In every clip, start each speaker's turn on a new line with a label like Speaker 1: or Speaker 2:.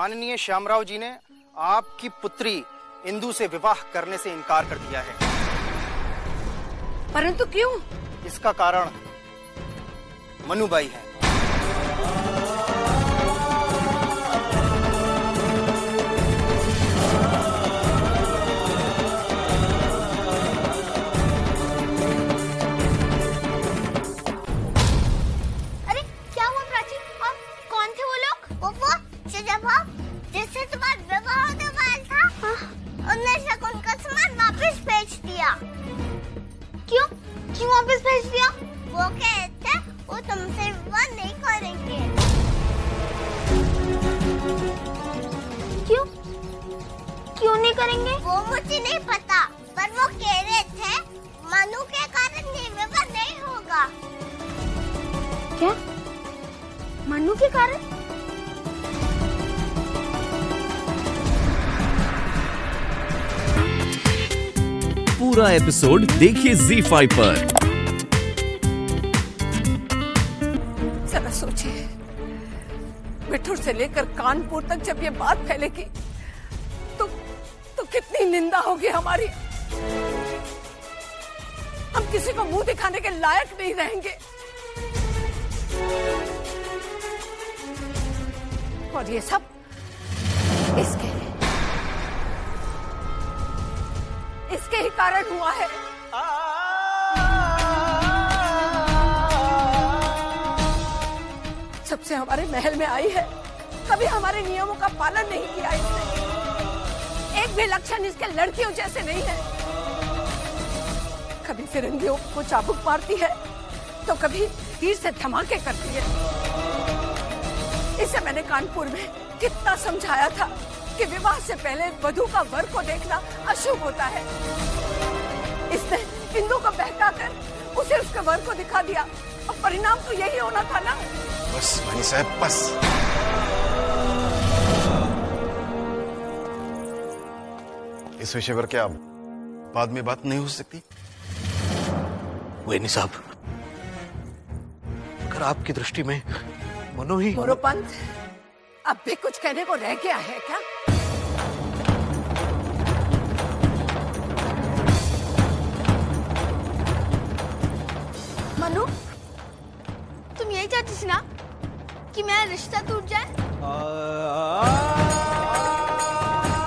Speaker 1: माननीय श्यामराव जी ने आपकी पुत्री इंदु से विवाह करने से इनकार कर दिया है।
Speaker 2: परंतु क्यों?
Speaker 1: इसका कारण मनुबाई है।
Speaker 3: वो कहते वो तुमसे विवाह नहीं करेंगे।
Speaker 4: क्यों? क्यों नहीं करेंगे?
Speaker 3: वो मुझे नहीं पता, पर वो कह रहे थे मनु के कारण ये विवाह नहीं होगा।
Speaker 4: क्या? मनु के कारण?
Speaker 5: पूरा एपिसोड देखिए ZEE5 पर।
Speaker 2: जरा सोचिए, बिठूर से लेकर कानपुर तक जब ये बात फैलेगी तो कितनी निंदा होगी हमारी। हम किसी को मुंह दिखाने के लायक नहीं रहेंगे। और ये सब इसके ही कारण हुआ है। जब से हमारे महल में आई है, कभी हमारे नियमों का पालन नहीं किया इसने। एक भी लक्षण इसके लड़कियों जैसे नहीं है। कभी फिरंगियों को चाबुक मारती है तो कभी तीर से धमाके करती है। इसे मैंने कानपुर में कितना समझाया था कि विवाह से पहले वधू का वर को देखना अशुभ होता है। इसने इंदु को बहकाकर उसे उसके वर को दिखा दिया और परिणाम तो यही होना था ना।
Speaker 6: बस भाई साहब बस। इस विषय पर क्या बाद में बात नहीं हो सकती?
Speaker 7: वेनी साहब, अगर आपकी दृष्टि में मनु ही
Speaker 2: मोरोपंत, अब भी कुछ कहने को रह गया है क्या?
Speaker 4: मनु, तुम यही चाहती थी ना कि मेरा रिश्ता टूट जाए?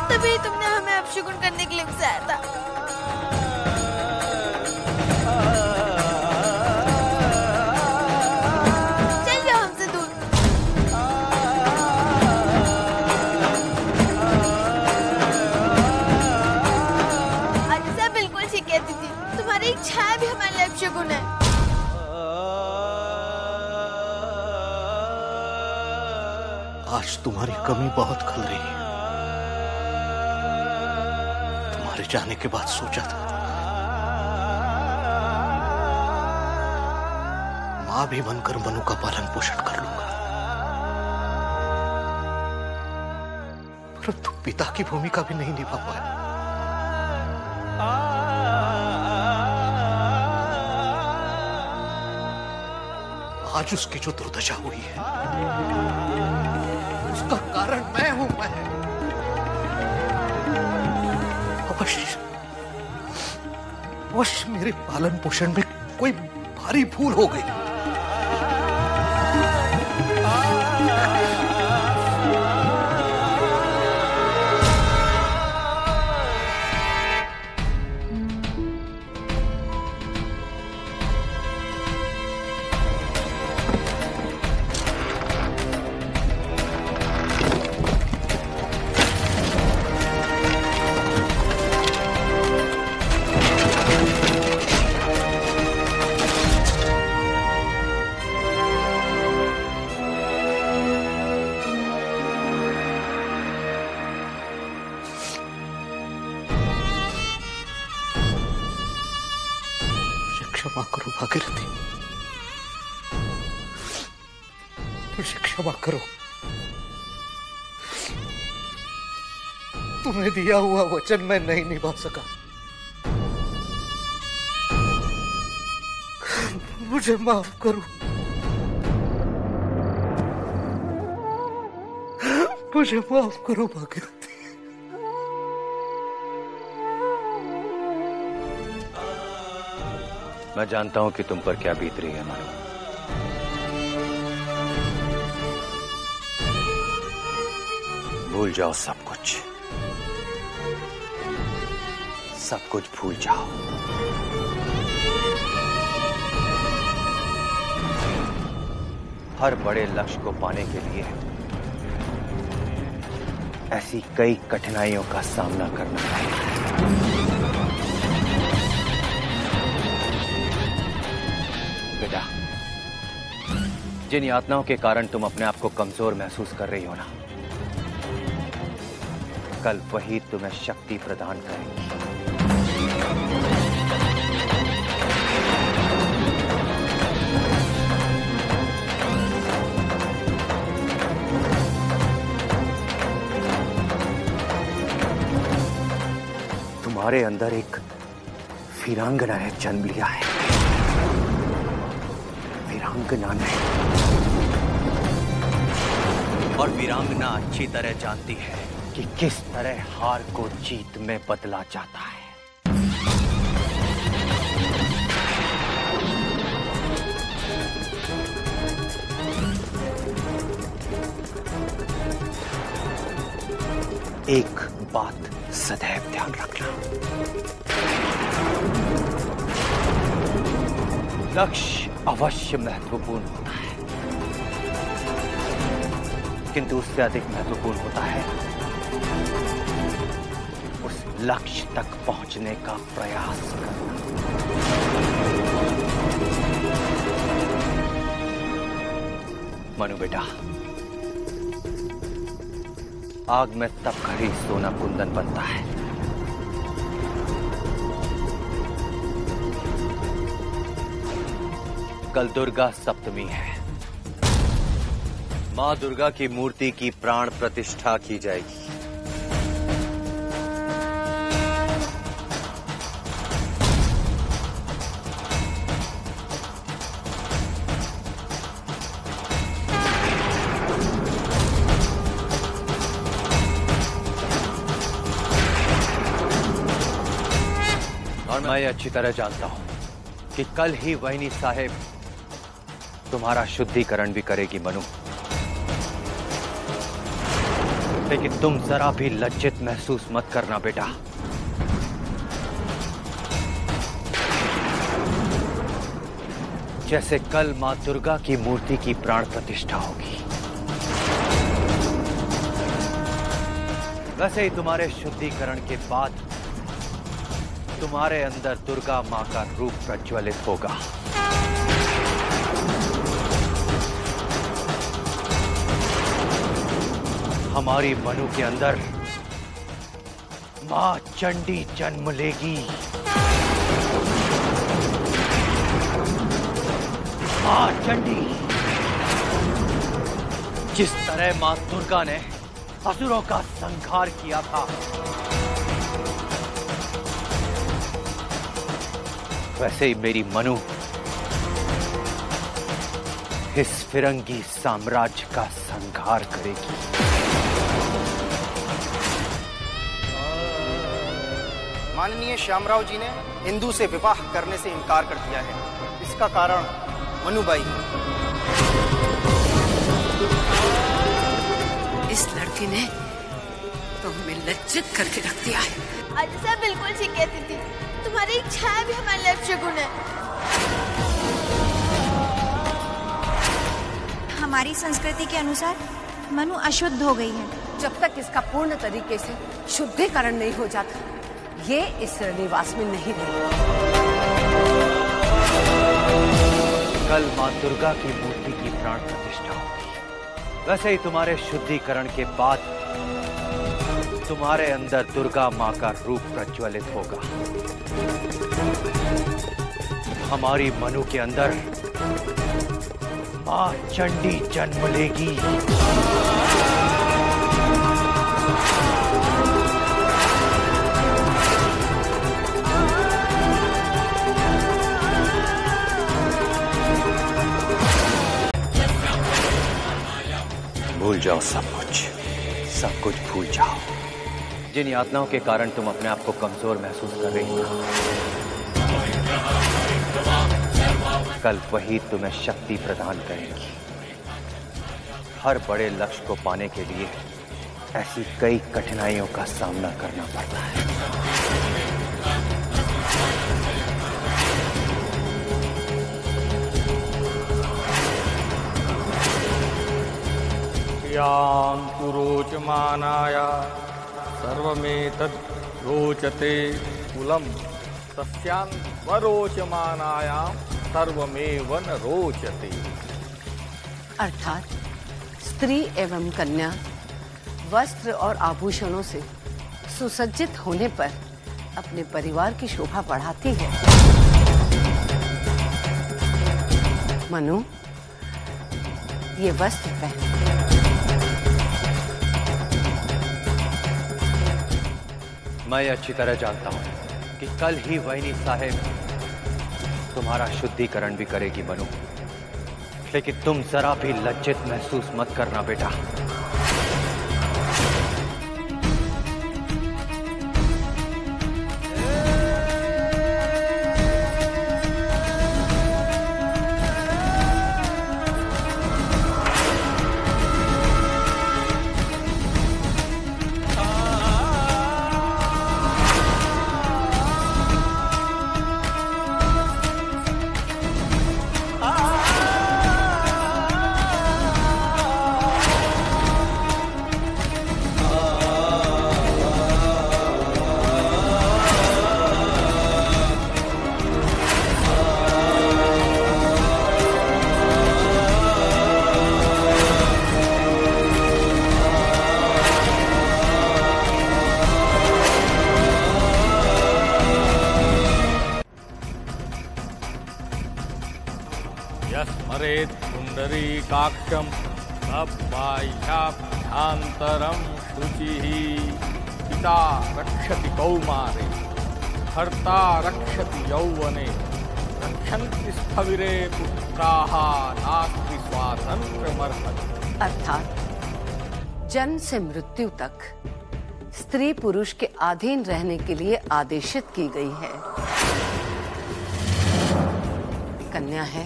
Speaker 4: तभी तुमने हमें अपशगुन करने के लिए उकसाया था। चल जाओ हमसे दूर। अच्छा, बिल्कुल ठीक कहती थी। तुम्हारी इच्छा भी हमारे लिए अपशगुन है।
Speaker 7: आज तुम्हारी कमी बहुत खल रही है। तुम्हारे जाने के बाद सोचा था मां भी बनकर मनु का पालन पोषण कर लूंगा, परंतु पिता की भूमिका भी नहीं निभा पाया। आज उसकी जो दुर्दशा हुई है उसका कारण मैं हूं। मैं अवश्य मेरे पालन पोषण में कोई भारी भूल हो गई। क्षमा करो भागीरथी, मुझे क्षमा करो। तुम्हें दिया हुआ वचन मैं नहीं निभा सका। मुझे माफ करो, मुझे माफ करो भागीरथी।
Speaker 8: मैं जानता हूं कि तुम पर क्या बीत रही है मनु। भूल जाओ सब कुछ, सब कुछ भूल जाओ। हर बड़े लक्ष्य को पाने के लिए ऐसी कई कठिनाइयों का सामना करना पड़ता है। बेटा, जिन यातनाओं के कारण तुम अपने आप को कमजोर महसूस कर रही हो ना, कल वही तुम्हें शक्ति प्रदान करेंगी। तुम्हारे अंदर एक वीरांगना ने जन्म लिया है। वीरांगना ने, और वीरांगना अच्छी तरह जानती है कि किस तरह हार को जीत में बदला जाता है। एक बात सदैव ध्यान रखना, लक्ष्य अवश्य महत्वपूर्ण होता है, किंतु उससे अधिक महत्वपूर्ण होता है उस लक्ष्य तक पहुंचने का प्रयास करना। मनु बेटा, आग में तब खड़ी सोना कुंदन बनता है। कल दुर्गा सप्तमी है। मां दुर्गा की मूर्ति की प्राण प्रतिष्ठा की जाएगी। और मैं अच्छी तरह जानता हूं कि कल ही वाहिनी साहेब तुम्हारा शुद्धिकरण भी करेगी मनु। लेकिन तुम जरा भी लज्जित महसूस मत करना बेटा। जैसे कल मां दुर्गा की मूर्ति की प्राण प्रतिष्ठा होगी, वैसे ही तुम्हारे शुद्धिकरण के बाद तुम्हारे अंदर दुर्गा मां का रूप प्रज्वलित होगा। हमारी मनु के अंदर मां चंडी जन्म लेगी। मां चंडी, जिस तरह मां दुर्गा ने असुरों का संहार किया था, वैसे ही मेरी मनु इस फिरंगी साम्राज्य का संहार करेगी।
Speaker 1: माननीय श्यामराव जी ने इंदु से विवाह करने से इनकार कर दिया है। इसका कारण मनुबाई है।
Speaker 2: इस लड़की ने तो हमें लज्जित करके रख दिया है।
Speaker 4: आलिसा बिल्कुल ठीक कहती थी, तुम्हारी इच्छाएं भी हमारे लिए अपशगुन है।
Speaker 9: हमारी संस्कृति के अनुसार मनु अशुद्ध हो गई है।
Speaker 2: जब तक इसका पूर्ण तरीके से शुद्धिकरण नहीं हो जाता, ये इस निवास में नहीं रहेगी।
Speaker 8: कल मां दुर्गा की मूर्ति की प्राण प्रतिष्ठा होगी, वैसे ही तुम्हारे शुद्धिकरण के बाद तुम्हारे अंदर दुर्गा मां का रूप प्रज्वलित होगा। हमारी मनु के अंदर मां चंडी जन्म लेगी। भूल जाओ सब कुछ, सब कुछ भूल जाओ। जिन यातनाओं के कारण तुम अपने आप को कमजोर महसूस कर रही हो, कल वही तुम्हें शक्ति प्रदान करेंगी। हर बड़े लक्ष्य को पाने के लिए ऐसी कई कठिनाइयों का सामना करना पड़ता है।
Speaker 10: यान्तु रोचमानाय सर्वमेतद् रोचते कुलं तस्यां स्वरोचमानायां सर्वमेव न रोचते।
Speaker 2: अर्थात स्त्री एवं कन्या वस्त्र और आभूषणों से सुसज्जित होने पर अपने परिवार की शोभा बढ़ाती है। मनु, ये वस्त्र पहन।
Speaker 8: मैं अच्छी तरह जानता हूं कि कल ही वैनी साहेब तुम्हारा शुद्धिकरण भी करेगी मनु, लेकिन तुम जरा भी लज्जित महसूस मत करना बेटा।
Speaker 10: यस्मरेत् पुण्डरीकाक्षं बाह्याभ्यन्तरं शुचिः पिता रक्षति कौमारे भर्ता रक्षति यौवने रक्षन्ति स्थविरे पुत्राः नास्ति स्वातन्त्र्यमर्हति।
Speaker 2: अर्थात जन्म से मृत्यु तक स्त्री पुरुष के अधीन रहने के लिए आदेशित की गई है। कन्या है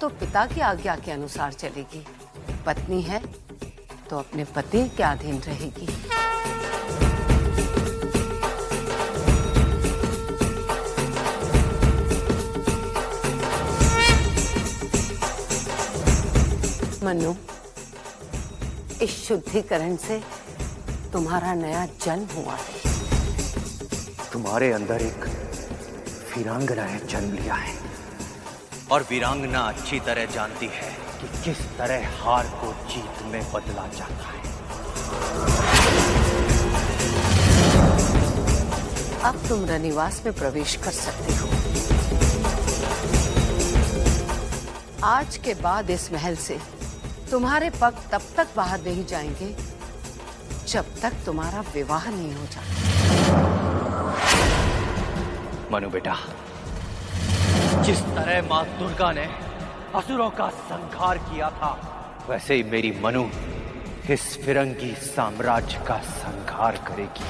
Speaker 2: तो पिता की आज्ञा के अनुसार चलेगी, पत्नी है तो अपने पति के अधीन रहेगी। मनु, इस शुद्धिकरण से तुम्हारा नया जन्म हुआ है।
Speaker 8: तुम्हारे अंदर एक वीरांगना ने जन्म लिया है और वीरांगना अच्छी तरह जानती है कि किस तरह हार को जीत में बदला जाता है।
Speaker 2: अब तुम रनिवास में प्रवेश कर सकते हो। आज के बाद इस महल से तुम्हारे पग तब तक बाहर नहीं जाएंगे जब तक तुम्हारा विवाह नहीं हो जाता।
Speaker 8: मनु बेटा, जिस तरह मां दुर्गा ने असुरों का संहार किया था, वैसे ही मेरी मनु इस फिरंगी साम्राज्य का संहार करेगी।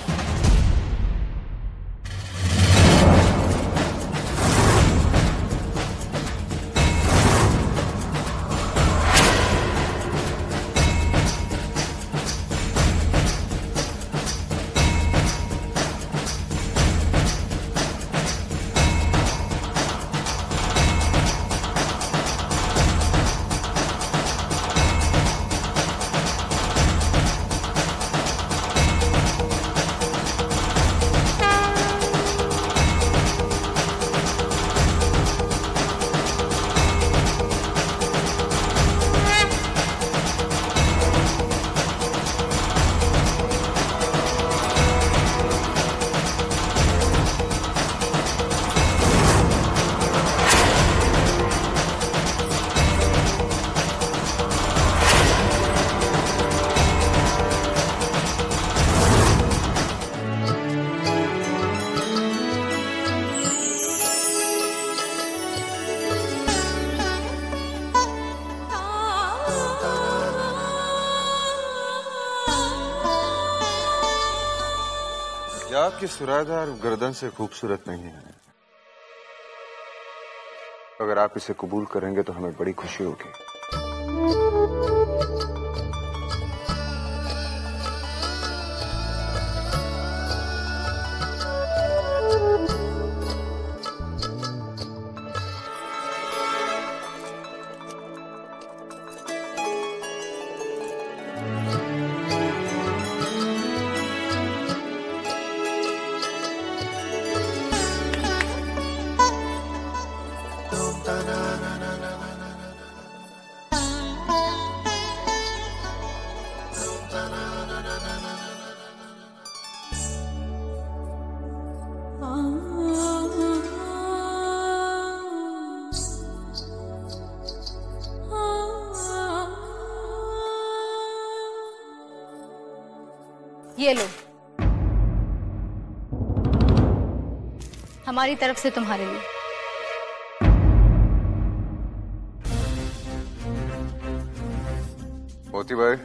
Speaker 11: ये आपकी सुरादार गर्दन से खूबसूरत नहीं है। अगर आप इसे कबूल करेंगे तो हमें बड़ी खुशी होगी।
Speaker 12: ये लो, हमारी तरफ से तुम्हारे लिए।
Speaker 11: मोती भाई,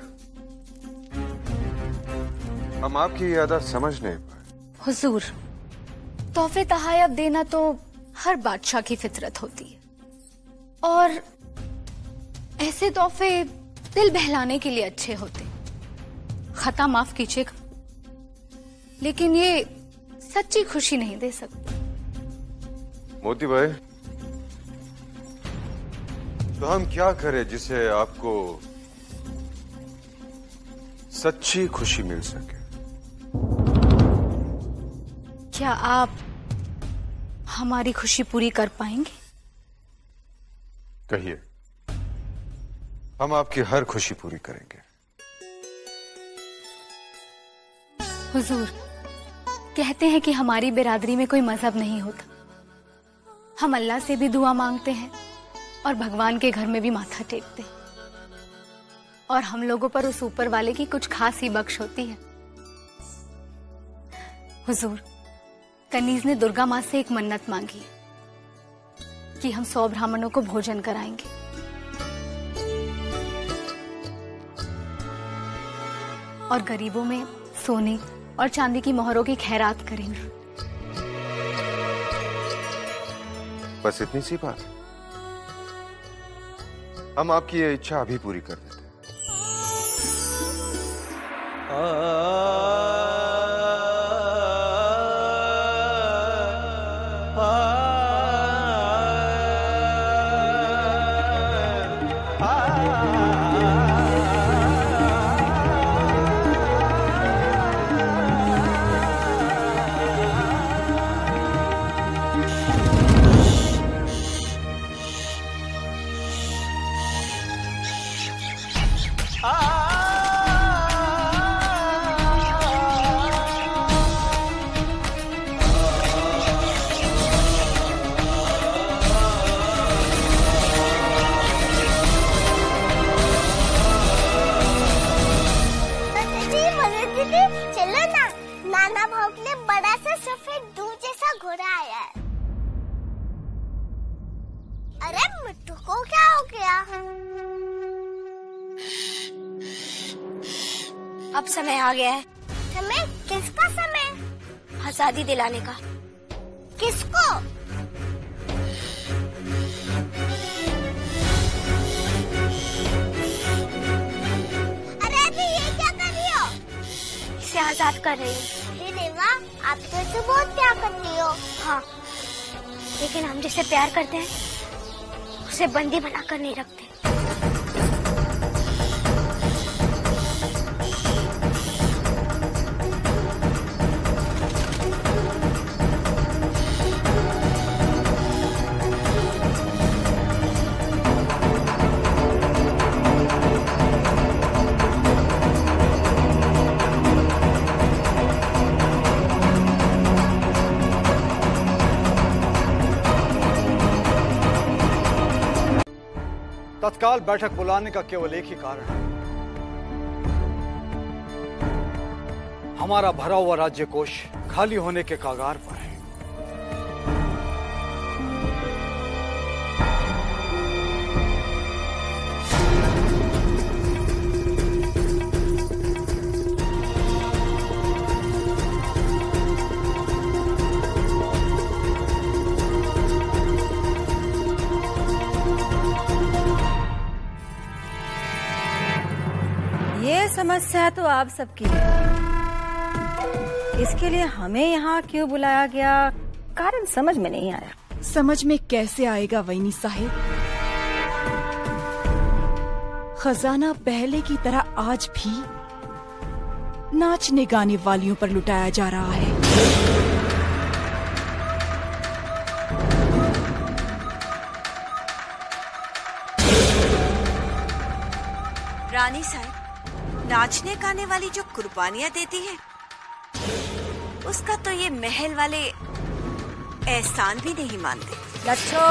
Speaker 11: हम आपकी यादा समझ नहीं पाए।
Speaker 12: हुजूर, तोहफे तहायब देना तो हर बादशाह की फितरत होती है, और ऐसे तोहफे दिल बहलाने के लिए अच्छे होते। खता माफ कीजिएगा, लेकिन ये सच्ची खुशी नहीं दे सकती।
Speaker 11: मोती भाई, तो हम क्या करें जिसे आपको सच्ची खुशी मिल सके?
Speaker 12: क्या आप हमारी खुशी पूरी कर पाएंगे?
Speaker 11: कहिए, हम आपकी हर खुशी पूरी करेंगे।
Speaker 12: हुजूर, कहते हैं कि हमारी बिरादरी में कोई मजहब नहीं होता। हम अल्लाह से भी दुआ मांगते हैं और भगवान के घर में भी माथा टेकते हैं, और हम लोगों पर उस ऊपर वाले की कुछ खास ही बख्श होती है। हुजूर, कनीज ने दुर्गा माँ से एक मन्नत मांगी है कि हम 100 ब्राह्मणों को भोजन कराएंगे। और गरीबों में सोने और चांदी की मोहरों की खैरात करेंगे।
Speaker 11: बस इतनी सी बात? हम आपकी ये इच्छा अभी पूरी कर देते हैं।
Speaker 3: अब समय आ गया है। समय? किसका समय? आजादी दिलाने का। किसको? अरे अभी ये क्या कर रही हो? इसे आजाद कर रही हूँ। हे देवा, आप तो इसे बहुत प्यार करती हो। हाँ, लेकिन हम जिसे प्यार करते हैं उसे बंदी बनाकर नहीं रखते।
Speaker 13: तत्काल बैठक बुलाने का केवल एक ही कारण है। हमारा भरा हुआ राज्य कोष खाली होने के कगार पर है।
Speaker 14: समस्या तो आप सबकी है। इसके लिए हमें यहाँ क्यों बुलाया गया, कारण समझ में नहीं आया।
Speaker 15: समझ में कैसे आएगा वैनी साहिब? खजाना पहले की तरह आज भी नाचने गाने वालियों पर लुटाया जा रहा है।
Speaker 16: रानी साहब, नाचने गाने वाली जो कुर्बानियां देती है उसका तो ये महल वाले एहसान भी नहीं मानते।
Speaker 14: लच्छो,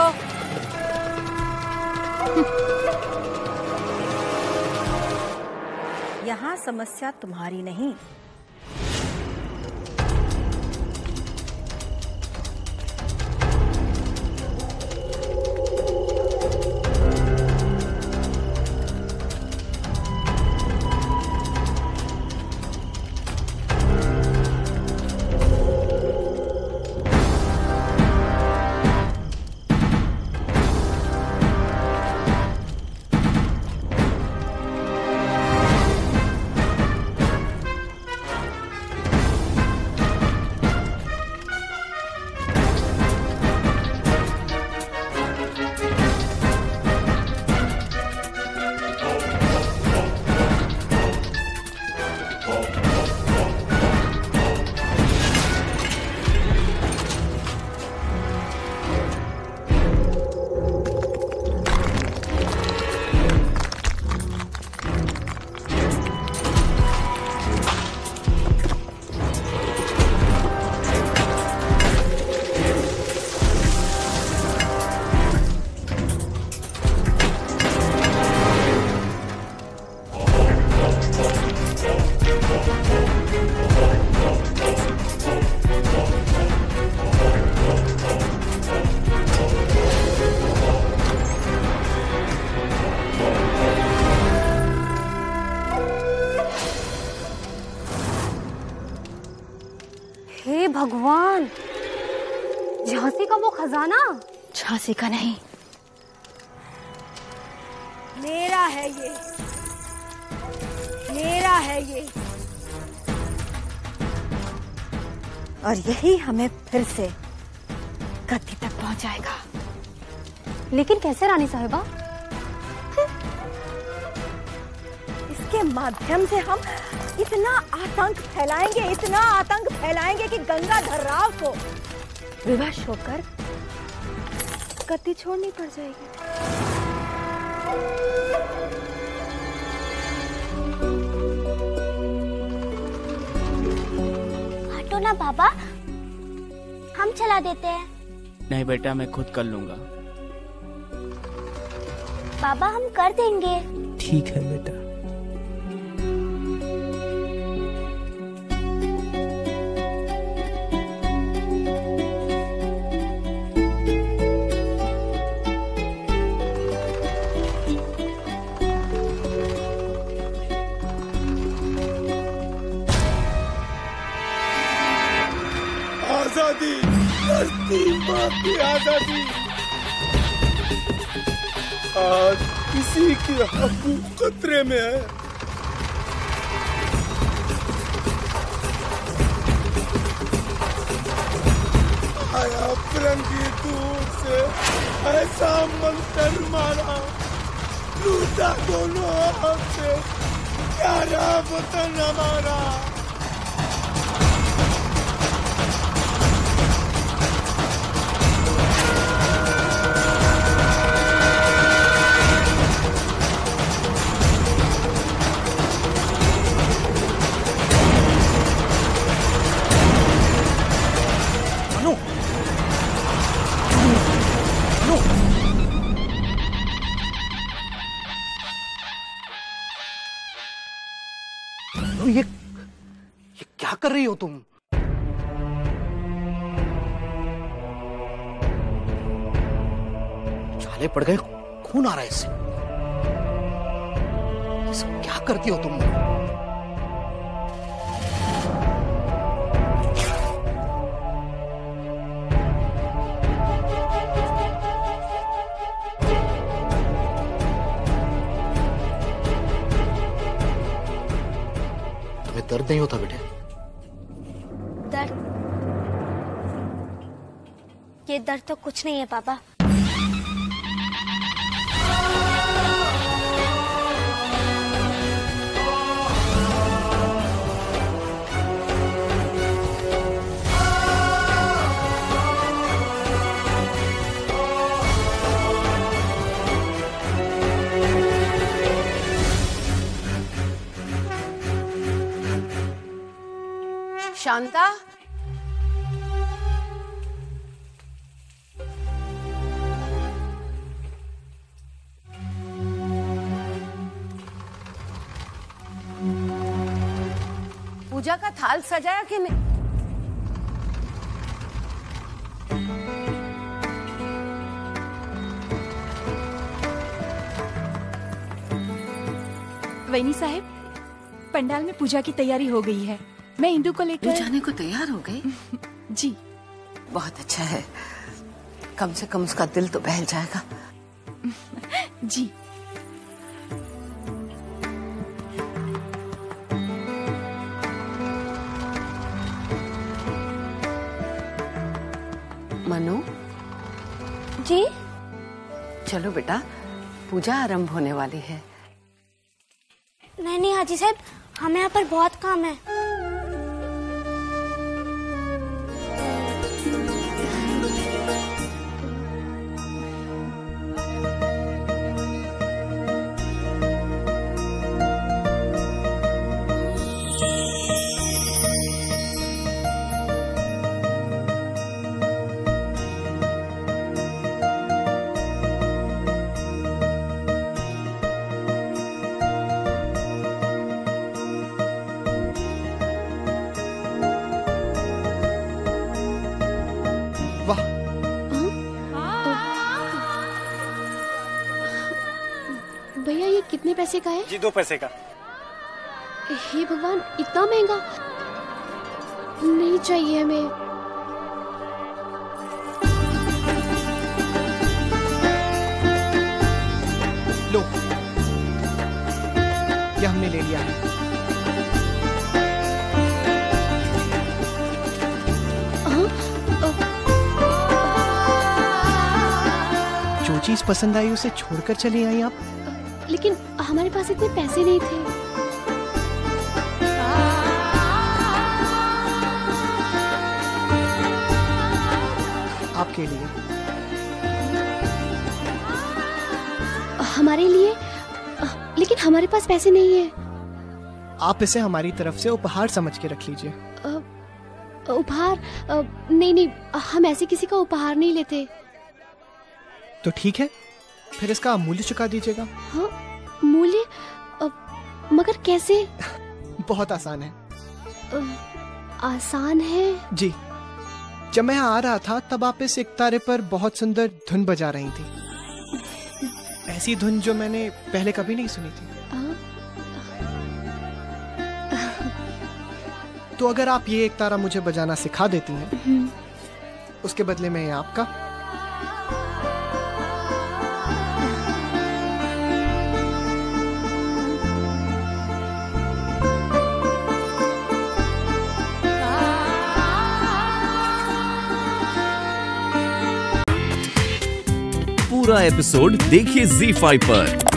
Speaker 14: यहाँ समस्या तुम्हारी नहीं,
Speaker 12: हे भगवान, झांसी का वो खजाना? झांसी का नहीं,
Speaker 14: मेरा है ये, मेरा है ये। और यही हमें फिर से गद्दी तक पहुंचाएगा।
Speaker 12: लेकिन कैसे रानी साहिबा?
Speaker 14: इसके माध्यम से हम इतना आतंक फैलाएंगे, इतना आतंक फैलाएंगे कि गंगाधर राव को विवश होकर गद्दी छोड़नी पड़ जाएगी।
Speaker 3: हटो ना बाबा, हम चला देते हैं।
Speaker 17: नहीं बेटा, मैं खुद कर लूंगा।
Speaker 3: बाबा हम कर देंगे।
Speaker 17: ठीक है बेटा।
Speaker 18: आजादी, धरती माँ की आजादी। आज किसी की हकूक खतरे में है। आया फिरंगी दूर से ऐसा मंत्र मारा, लूटा दोनों हाथ से प्यारा वतन हमारा।
Speaker 7: ये क्या कर रही हो तुम? छाले पड़ गए, खून आ रहा है इससे। ये सब क्या करती हो तुम? नहीं होता बेटे?
Speaker 3: दर्द? ये दर्द तो कुछ नहीं है पापा।
Speaker 2: शांता, पूजा का थाल सजाया कि नहीं?
Speaker 15: वैनी साहब, पंडाल में पूजा की तैयारी हो गई है। मैं इंदू को लेकर
Speaker 19: जाने को तैयार हो गई?
Speaker 15: जी।
Speaker 19: बहुत अच्छा है, कम से कम उसका दिल तो बहल जाएगा।
Speaker 15: जी।
Speaker 19: मनु
Speaker 3: जी।
Speaker 19: चलो बेटा, पूजा आरंभ होने वाली है।
Speaker 3: नहीं हाजी साहब, हमें यहाँ पर बहुत काम है।
Speaker 20: भैया ये कितने पैसे का है?
Speaker 21: जी 2 पैसे का।
Speaker 20: हे भगवान, इतना महंगा नहीं चाहिए हमें।
Speaker 21: लो, ये हमने ले लिया है। जो चीज पसंद आई उसे छोड़कर चली आई आप?
Speaker 20: लेकिन हमारे पास इतने पैसे नहीं थे।
Speaker 21: आपके लिए।
Speaker 20: हमारे लिए? लेकिन हमारे पास पैसे नहीं है।
Speaker 21: आप इसे हमारी तरफ से उपहार समझ के रख लीजिए।
Speaker 20: उपहार? नहीं, हम ऐसे किसी का उपहार नहीं लेते।
Speaker 21: तो ठीक है, फिर इसका मूल्य चुका दीजिएगा।
Speaker 20: हाँ, मूल्य? मगर कैसे?
Speaker 21: बहुत आसान है।
Speaker 20: आसान है?
Speaker 21: जी। जब मैं यहाँ आ रहा था तब आप इस एकतारे पर बहुत सुंदर धुन बजा रही थी। ऐसी धुन जो मैंने पहले कभी नहीं सुनी थी। तो अगर आप ये एकतारा मुझे बजाना सिखा देती हैं, उसके बदले में आपका।
Speaker 5: पूरा एपिसोड देखिए ZEE5 पर।